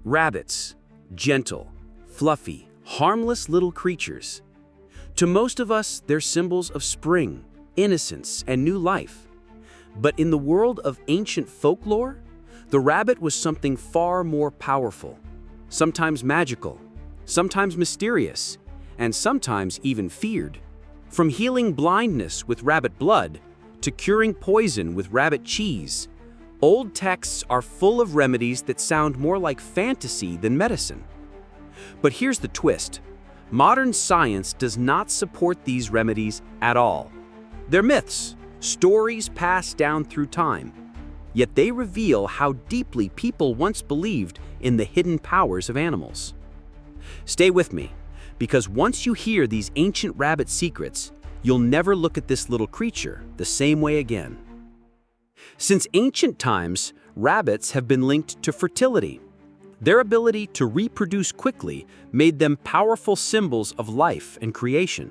Rabbits, gentle, fluffy, harmless little creatures. To most of us, they're symbols of spring, innocence, and new life. But in the world of ancient folklore, the rabbit was something far more powerful, sometimes magical, sometimes mysterious, and sometimes even feared. From healing blindness with rabbit blood to curing poison with rabbit cheese, old texts are full of remedies that sound more like fantasy than medicine. But here's the twist. Modern science does not support these remedies at all. They're myths, stories passed down through time. Yet they reveal how deeply people once believed in the hidden powers of animals. Stay with me, because once you hear these ancient rabbit secrets, you'll never look at this little creature the same way again. Since ancient times, rabbits have been linked to fertility. Their ability to reproduce quickly made them powerful symbols of life and creation.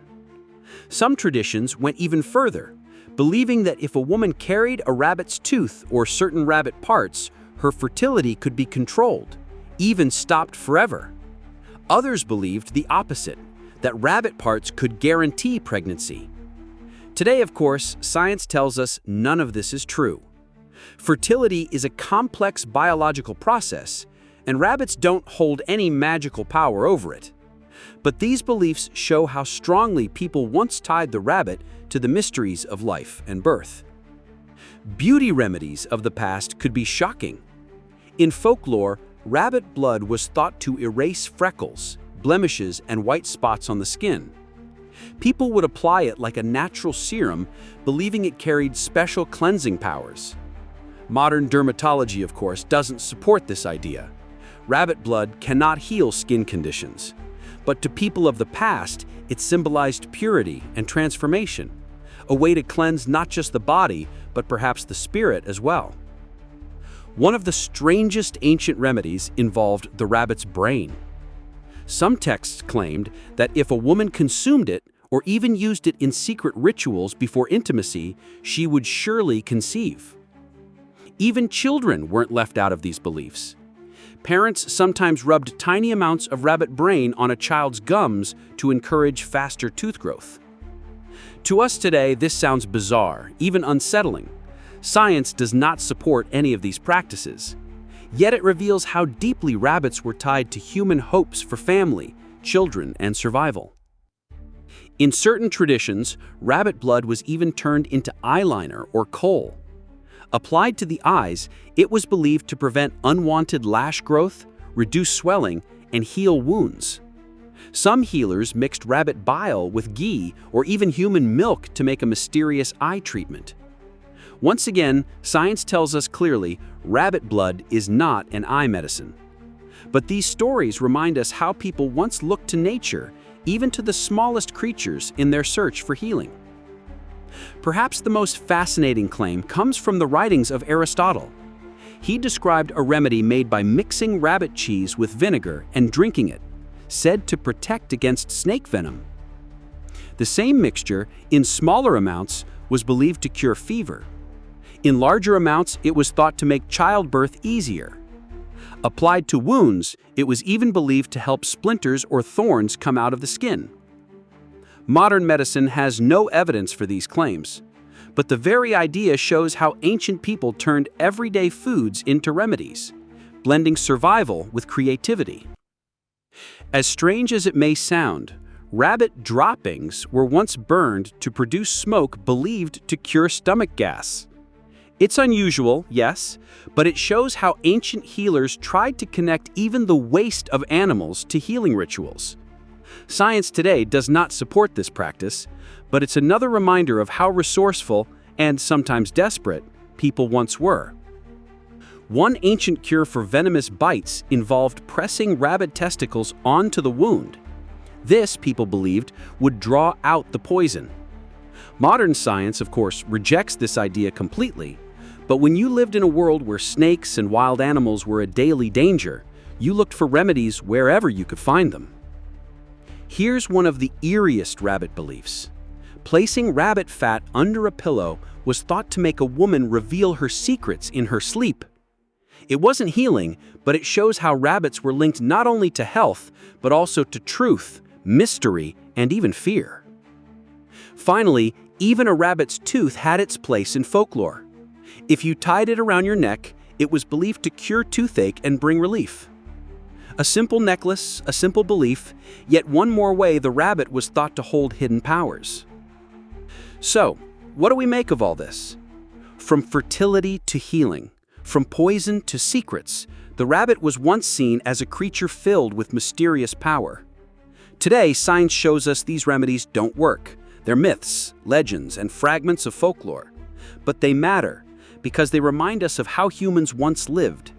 Some traditions went even further, believing that if a woman carried a rabbit's tooth or certain rabbit parts, her fertility could be controlled, even stopped forever. Others believed the opposite, that rabbit parts could guarantee pregnancy. Today, of course, science tells us none of this is true. Fertility is a complex biological process, and rabbits don't hold any magical power over it. But these beliefs show how strongly people once tied the rabbit to the mysteries of life and birth. Beauty remedies of the past could be shocking. In folklore, rabbit blood was thought to erase freckles, blemishes, and white spots on the skin. People would apply it like a natural serum, believing it carried special cleansing powers. Modern dermatology, of course, doesn't support this idea. Rabbit blood cannot heal skin conditions. But to people of the past, it symbolized purity and transformation, a way to cleanse not just the body, but perhaps the spirit as well. One of the strangest ancient remedies involved the rabbit's brain. Some texts claimed that if a woman consumed it or even used it in secret rituals before intimacy, she would surely conceive. Even children weren't left out of these beliefs. Parents sometimes rubbed tiny amounts of rabbit brain on a child's gums to encourage faster tooth growth. To us today, this sounds bizarre, even unsettling. Science does not support any of these practices. Yet it reveals how deeply rabbits were tied to human hopes for family, children, and survival. In certain traditions, rabbit blood was even turned into eyeliner or kohl. Applied to the eyes, it was believed to prevent unwanted lash growth, reduce swelling, and heal wounds. Some healers mixed rabbit bile with ghee or even human milk to make a mysterious eye treatment. Once again, science tells us clearly, rabbit blood is not an eye medicine. But these stories remind us how people once looked to nature, even to the smallest creatures, in their search for healing. Perhaps the most fascinating claim comes from the writings of Aristotle. He described a remedy made by mixing rabbit cheese with vinegar and drinking it, said to protect against snake venom. The same mixture, in smaller amounts, was believed to cure fever. In larger amounts, it was thought to make childbirth easier. Applied to wounds, it was even believed to help splinters or thorns come out of the skin. Modern medicine has no evidence for these claims, but the very idea shows how ancient people turned everyday foods into remedies, blending survival with creativity. As strange as it may sound, rabbit droppings were once burned to produce smoke believed to cure stomach gas. It's unusual, yes, but it shows how ancient healers tried to connect even the waste of animals to healing rituals. Science today does not support this practice, but it's another reminder of how resourceful, and sometimes desperate, people once were. One ancient cure for venomous bites involved pressing rabbit testicles onto the wound. This, people believed, would draw out the poison. Modern science, of course, rejects this idea completely, but when you lived in a world where snakes and wild animals were a daily danger, you looked for remedies wherever you could find them. Here's one of the eeriest rabbit beliefs. Placing rabbit fat under a pillow was thought to make a woman reveal her secrets in her sleep. It wasn't healing, but it shows how rabbits were linked not only to health, but also to truth, mystery, and even fear. Finally, even a rabbit's tooth had its place in folklore. If you tied it around your neck, it was believed to cure toothache and bring relief. A simple necklace, a simple belief, yet one more way the rabbit was thought to hold hidden powers. So, what do we make of all this? From fertility to healing, from poison to secrets, the rabbit was once seen as a creature filled with mysterious power. Today, science shows us these remedies don't work. They're myths, legends, and fragments of folklore. But they matter because they remind us of how humans once lived,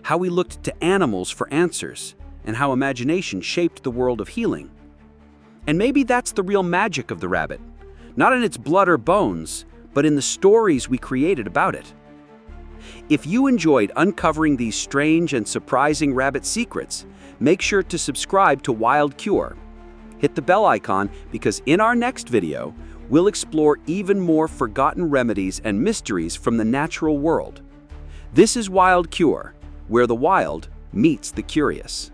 how we looked to animals for answers, and how imagination shaped the world of healing. And maybe that's the real magic of the rabbit, not in its blood or bones, but in the stories we created about it. If you enjoyed uncovering these strange and surprising rabbit secrets, make sure to subscribe to Wild Cure. Hit the bell icon because in our next video, we'll explore even more forgotten remedies and mysteries from the natural world. This is Wild Cure, where the wild meets the curious.